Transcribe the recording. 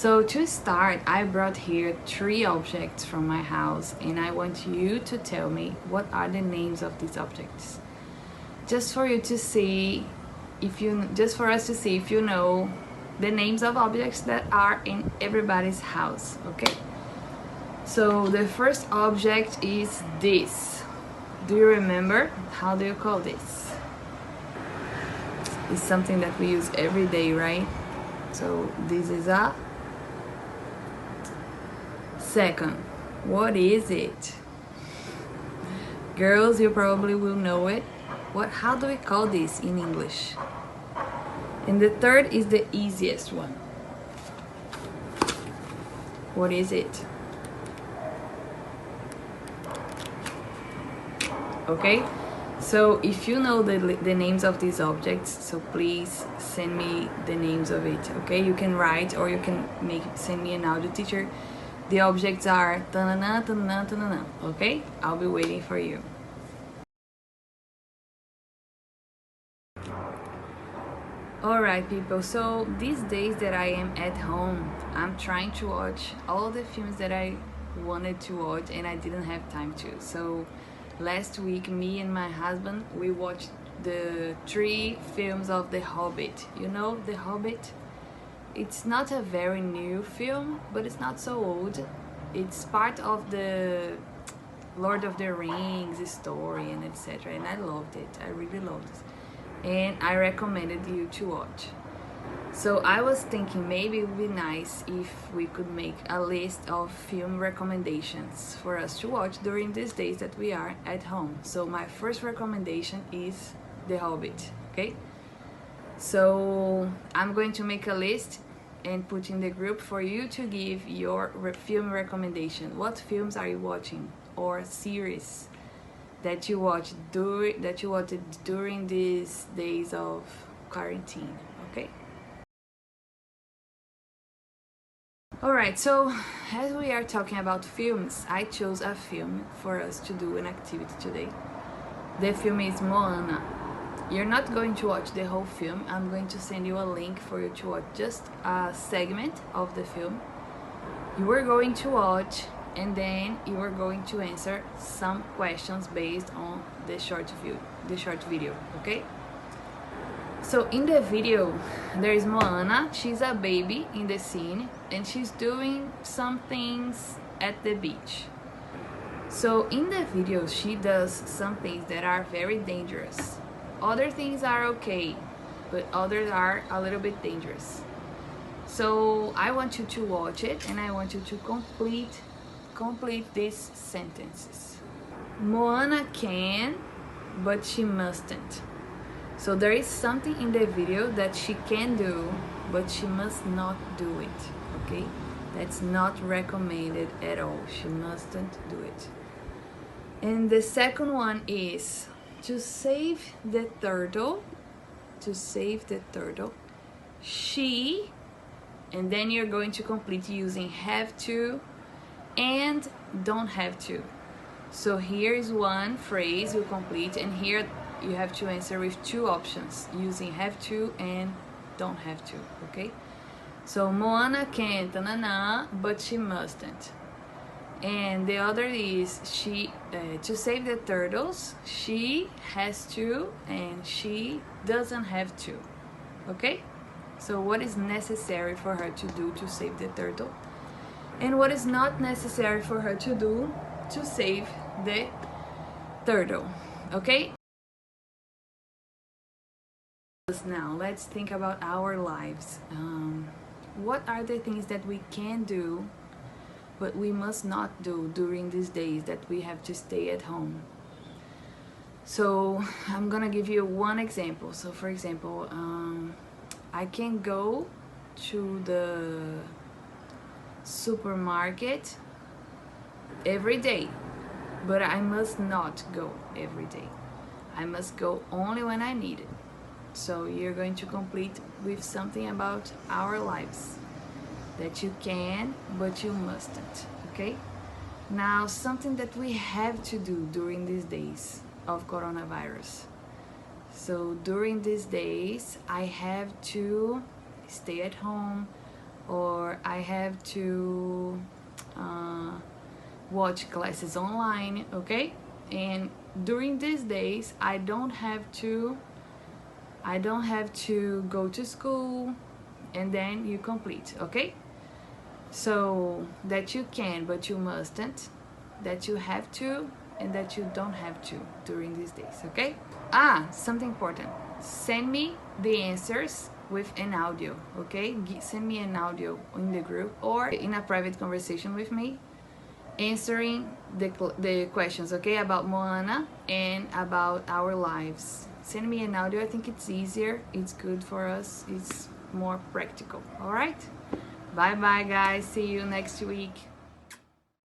So to start, I brought here 3 objects from my house, and I want you to tell me what are the names of these objects. Just for you to see just for us to see if you know the names of objects that are in everybody's house, okay? So the first object is this. Do you remember? How do you call this? It's something that we use every day, right? So this is a second. What is it? Girls, you probably will know it. How do we call this in English? And the third is the easiest one. What is it? Okay, so if you know the names of these objects, so please send me the names of it, okay? You can write, or you can send me an audio teacher. The objects are ta-na-na, ta-na-na, ta-na-na, okay? I'll be waiting for you. Alright people, so these days that I am at home, I'm trying to watch all the films that I wanted to watch and I didn't have time to. So last week, me and my husband, we watched the 3 films of The Hobbit. You know The Hobbit? It's not a very new film, but it's not so old. It's part of the Lord of the Rings story and etc. And I loved it. I really loved it. And I recommended you to watch. So I was thinking maybe it would be nice if we could make a list of film recommendations for us to watch during these days that we are at home. So my first recommendation is The Hobbit, okay? So I'm going to make a list and put in the group for you to give your film recommendation. What films are you watching, or series that you watched during these days of quarantine, okay? Alright, so as we are talking about films, I chose a film for us to do an activity today. The film is Moana. You're not going to watch the whole film. I'm going to send you a link for you to watch just a segment of the film. You are going to watch, and then you are going to answer some questions based on the short video, okay? So in the video, there is Moana. She's a baby in the scene, and she's doing some things at the beach. So in the video, she does some things that are very dangerous. Other things are okay, but others are a little bit dangerous. So I want you to watch it, and I want you to complete these sentences. Moana can, but she mustn't. So there is something in the video that she can do, but she must not do it, okay? That's not recommended at all. She mustn't do it. And the second one is to save the turtle. She, and then you're going to complete using have to and don't have to. So here is one phrase you complete, and here you have to answer with 2 options using have to and don't have to, okay? So Moana can, ta-na-na, but she mustn't. And the other is to save the turtles, she has to and she doesn't have to, okay? So what is necessary for her to do to save the turtle, and what is not necessary for her to do to save the turtle, okay? Now let's think about our lives. What are the things that we can do but we must not do during these days that we have to stay at home? So I'm gonna give you one example. So for example, I can go to the supermarket every day, but I must not go every day. I must go only when I need it. So you're going to complete with something about our lives that you can, but you mustn't, okay? Now, something that we have to do during these days of coronavirus. So during these days, I have to stay at home, or I have to watch classes online, okay? And during these days I don't have to go to school, and then you complete, okay? So that you can but you mustn't, that you have to and that you don't have to during these days, okay? Something important, send me the answers with an audio, okay? Send me an audio in the group or in a private conversation with me, answering the questions, okay, about Moana and about our lives. Send me an audio. I think it's easier, it's good for us, it's more practical. All right, bye bye guys, see you next week.